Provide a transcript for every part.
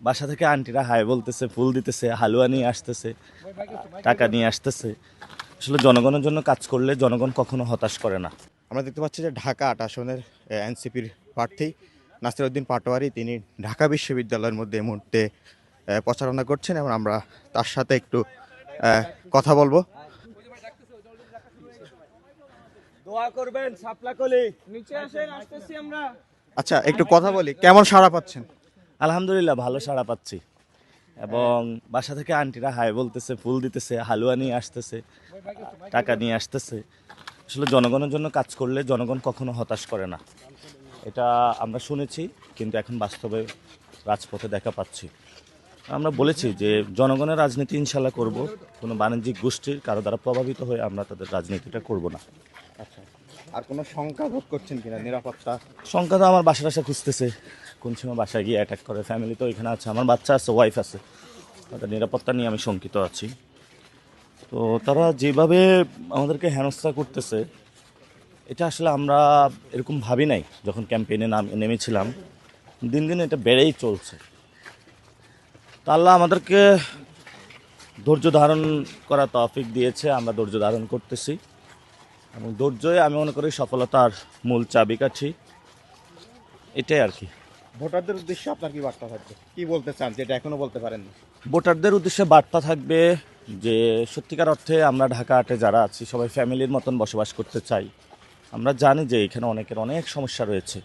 বাসা থেকে আন্টিরা হাই বলতেছে, ফুল দিতেছে, হালুয়া নিয়ে আসতেছে, টাকা নিয়ে আসতেছে। আসলে জনগণের জন্য কাজ করলে জনগণ কখনো হতাশ করে না। আমরা দেখতে পাচ্ছি যে ঢাকা ৮ আসনের এনসিপির প্রার্থী নাসিরউদ্দিন পাটোয়ারি তিনি ঢাকা বিশ্ববিদ্যালয়ের মধ্যে এই মুহূর্তে প্রচারণা করছেন এবং আমরা তার সাথে একটু কথা বলবো। দোয়া করবেন সাপলাকলি। নিচে আসেন, আসতেছি আমরা। আচ্ছা, একটু কথা বলি, কেমন সাড়া পাচ্ছেন? আলহামদুলিল্লাহ ভালো সাড়া পাচ্ছি, এবং বাসা থেকে আন্টিরা হাই বলতেছে, ফুল দিতেছে, হালুয়া নিয়ে আসতেছে, টাকা নিয়ে আসতেছে। আসলে জনগণের জন্য কাজ করলে জনগণ কখনো হতাশ করে না, এটা আমরা শুনেছি, কিন্তু এখন বাস্তবে রাজপথে দেখা পাচ্ছি। আমরা বলেছি যে জনগণের রাজনীতি ইনশাল্লাহ করব, কোনো বাণিজ্যিক গোষ্ঠীর কারো দ্বারা প্রভাবিত হয়ে আমরা তাদের রাজনীতিটা করব না। আচ্ছা, আর কোনো শঙ্কা বোধ করছেন কিনা নিরাপত্তা? শঙ্কা তো আমার বাসা খুঁজতেছে, কোন সময় বাসায় গিয়ে অ্যাটাক করে। ফ্যামিলি তো এখানে আছে, আমার বাচ্চা আছে, ওয়াইফ আছে, তাদের নিরাপত্তা নিয়ে আমি শঙ্কিত আছি। তো তারা যেভাবে আমাদেরকে হেনস্থা করতেছে, এটা আসলে আমরা এরকম ভাবি নাই যখন ক্যাম্পেইনে নেমেছিলাম। দিন দিন এটা বেড়েই চলছে। তা আল্লাহ আমাদেরকে ধৈর্য ধারণ করা তৌফিক দিয়েছে, আমরা ধৈর্য ধারণ করতেছি, এবং ধৈর্যই আমি মনে করি সফলতার মূল চাবিকাঠি। এটাই আর কি। ভোটারদের উদ্দেশ্যে আপনার কি বার্তা থাকবে, কি বলতে চান যেটা এখনো বলতে পারেননি? ভোটারদের উদ্দেশ্যে বার্তা থাকবে যে সত্যিকার অর্থে আমরা ঢাকা আটে যারা আছি সবাই ফ্যামিলির মতন বসবাস করতে চাই। আমরা জানি যে এখানে অনেকের অনেক সমস্যা রয়েছে,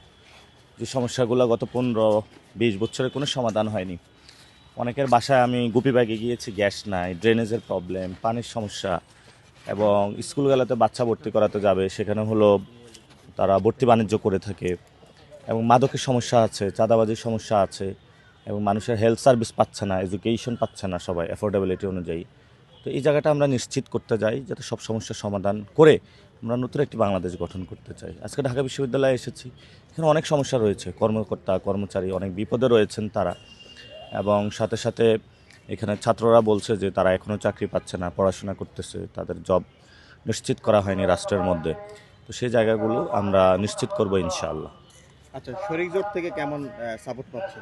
যে সমস্যাগুলো গত 15-20 বছরের কোনো সমাধান হয়নি। অনেকের বাসায় আমি গুপিবাগে গিয়েছি, গ্যাস নাই, ড্রেনেজের প্রবলেম, পানির সমস্যা, এবং স্কুলগুলোতে বাচ্চা ভর্তি করাতে যাবে, সেখানে হলো তারা ভর্তি বাণিজ্য করে থাকে, এবং মাদকের সমস্যা আছে, চাঁদাবাজির সমস্যা আছে, এবং মানুষের হেলথ সার্ভিস পাচ্ছে না, এডুকেশন পাচ্ছে না সবাই অ্যাফোর্ডেবিলিটি অনুযায়ী। তো এই জায়গাটা আমরা নিশ্চিত করতে যাই যাতে সব সমস্যার সমাধান করে আমরা নতুন একটি বাংলাদেশ গঠন করতে চাই। আজকে ঢাকা বিশ্ববিদ্যালয়ে এসেছি, এখানে অনেক সমস্যা রয়েছে, কর্মকর্তা কর্মচারী অনেক বিপদে রয়েছেন তারা, এবং সাথে সাথে এখানে ছাত্ররা বলছে যে তারা এখনও চাকরি পাচ্ছে না, পড়াশোনা করতেছে, তাদের জব নিশ্চিত করা হয়নি রাষ্ট্রের মধ্যে। তো সেই জায়গাগুলো আমরা নিশ্চিত করবো ইনশাআল্লাহ। আচ্ছা, শরীক জোট থেকে কেমন সাপোর্ট পাচ্ছে?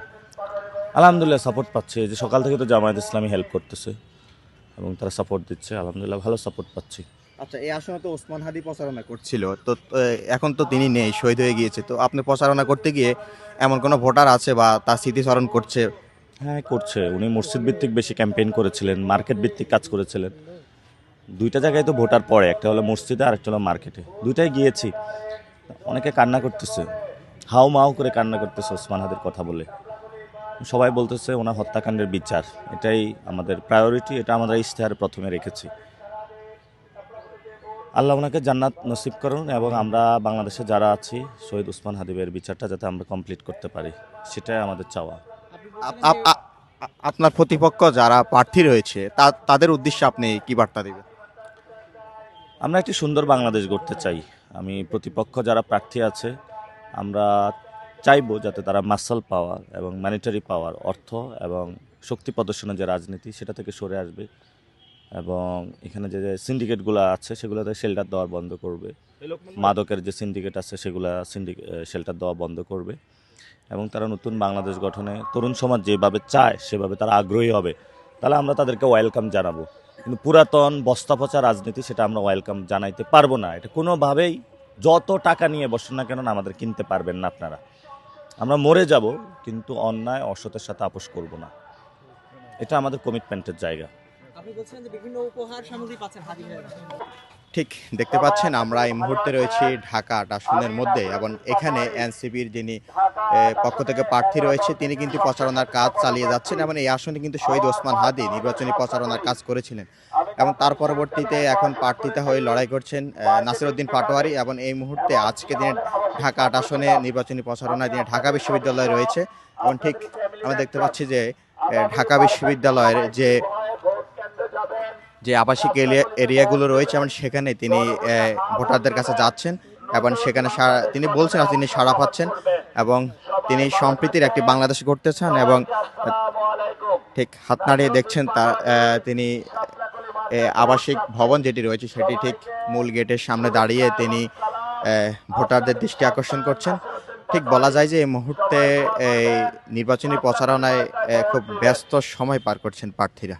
আলহামদুলিল্লাহ সাপোর্ট পাচ্ছে, এই যে সকাল থেকে তো জামায়াত ইসলামী হেল্প করতেছে এবং তারা সাপোর্ট দিচ্ছে, আলহামদুলিল্লাহ ভালো সাপোর্ট পাচ্ছি। আচ্ছা, এই আসনে তো ওসমান হাদি প্রচারণা করছিল, তো এখন তো তিনি নেই, শহীদ হয়ে গিয়েছে, তো আপনি প্রচারণা করতে গিয়ে এমন কোনো ভোটার আছে বা তার স্মৃতিচারণ করছে? হ্যাঁ করছে, উনি মসজিদ ভিত্তিক বেশি ক্যাম্পেইন করেছিলেন, মার্কেট ভিত্তিক কাজ করেছিলেন। দুইটা জায়গায় তো ভোটার পড়ে, একটা হলো মসজিদে আর একটা হলো মার্কেটে, দুইটাই গিয়েছি। অনেকে কান্না করতেছে, হাউ মাউ করে কান্না করতেছে ওসমান হাদির কথা বলে। সবাই বলতেছে ওনার হত্যাকাণ্ডের বিচার, এটাই আমাদের প্রায়োরিটি, এটা আমরা ইশতেহারে প্রথমে রেখেছি। আল্লাহ ওনাকে জান্নাত নসিব করুন, এবং আমরা বাংলাদেশে যারা আছি শহীদ ওসমান হাদিবের বিচারটা যাতে আমরা কমপ্লিট করতে পারি, সেটাই আমাদের চাওয়া। আপনার প্রতিপক্ষ যারা প্রার্থী রয়েছে তাদের উদ্দেশ্যে আপনি কি বার্তা দেবেন? আমরা একটি সুন্দর বাংলাদেশ গড়তে চাই। আমি প্রতিপক্ষ যারা প্রার্থী আছে, আমরা চাইবো যাতে তারা মাসল পাওয়ার এবং ম্যানিটারি পাওয়ার, অর্থ এবং শক্তি প্রদর্শনের যে রাজনীতি সেটা থেকে সরে আসবে, এবং এখানে যে সিন্ডিকেটগুলো আছে সেগুলোতে শেল্টার দেওয়া বন্ধ করবে, মাদকের যে সিন্ডিকেট আছে সেগুলো শেল্টার দেওয়া বন্ধ করবে, এবং তারা নতুন বাংলাদেশ গঠনে তরুণ সমাজ যেভাবে চায় সেভাবে তারা আগ্রহী হবে, তাহলে আমরা তাদেরকে ওয়েলকাম জানাবো। কিন্তু পুরাতন বস্তা পচা রাজনীতি সেটা আমরা ওয়েলকাম জানাইতে পারবো না। এটা কোনোভাবেই, যত টাকা নিয়ে বসেন না কেন আমাদের কিনতে পারবেন না আপনারা। আমরা মরে যাব, কিন্তু অন্যায় অসতের সাথে আপোষ করব না, এটা আমাদের কমিটমেন্টের জায়গা। আপনি বলছেন যে বিভিন্ন উপহার সামগ্রী পাচ্ছেন হাদি ভাইয়েরা। ঠিক দেখতে পাচ্ছেন, আমরা এই মুহূর্তে রয়েছি ঢাকা ৮ আসনের মধ্যে, এবং এখানে এনসিপির যিনি পক্ষ থেকে প্রার্থী রয়েছে তিনি কিন্তু প্রচারণার কাজ চালিয়ে যাচ্ছেন, এবং এই আসনে কিন্তু শহীদ ওসমান হাদি নির্বাচনী প্রচারণার কাজ করেছিলেন, এবং তার পরবর্তীতে এখন প্রার্থিতা হয়ে লড়াই করছেন নাসিরউদ্দিন পাটোয়ারি, এবং এই মুহূর্তে আজকে দিনে ঢাকা ৮ আসনে নির্বাচনী প্রচারণায় দিনে ঢাকা বিশ্ববিদ্যালয় রয়েছে, এবং ঠিক আমরা দেখতে পাচ্ছি যে ঢাকা বিশ্ববিদ্যালয়ের যে আবাসিক এরিয়াগুলো রয়েছে এবং সেখানে তিনি ভোটারদের কাছে যাচ্ছেন, এবং সেখানে তিনি বলছেন তিনি সাড়া পাচ্ছেন, এবং তিনি সম্প্রীতির একটি বাংলাদেশ গড়তে চান, এবং ঠিক হাত নাড়িয়ে দেখছেন তিনি আবাসিক ভবন যেটি রয়েছে সেটি ঠিক মূল গেটের সামনে দাঁড়িয়ে তিনি ভোটারদের দৃষ্টি আকর্ষণ করছেন। ঠিক বলা যায় যে এই মুহূর্তে এই নির্বাচনী প্রচারণায় খুব ব্যস্ত সময় পার করছেন প্রার্থীরা।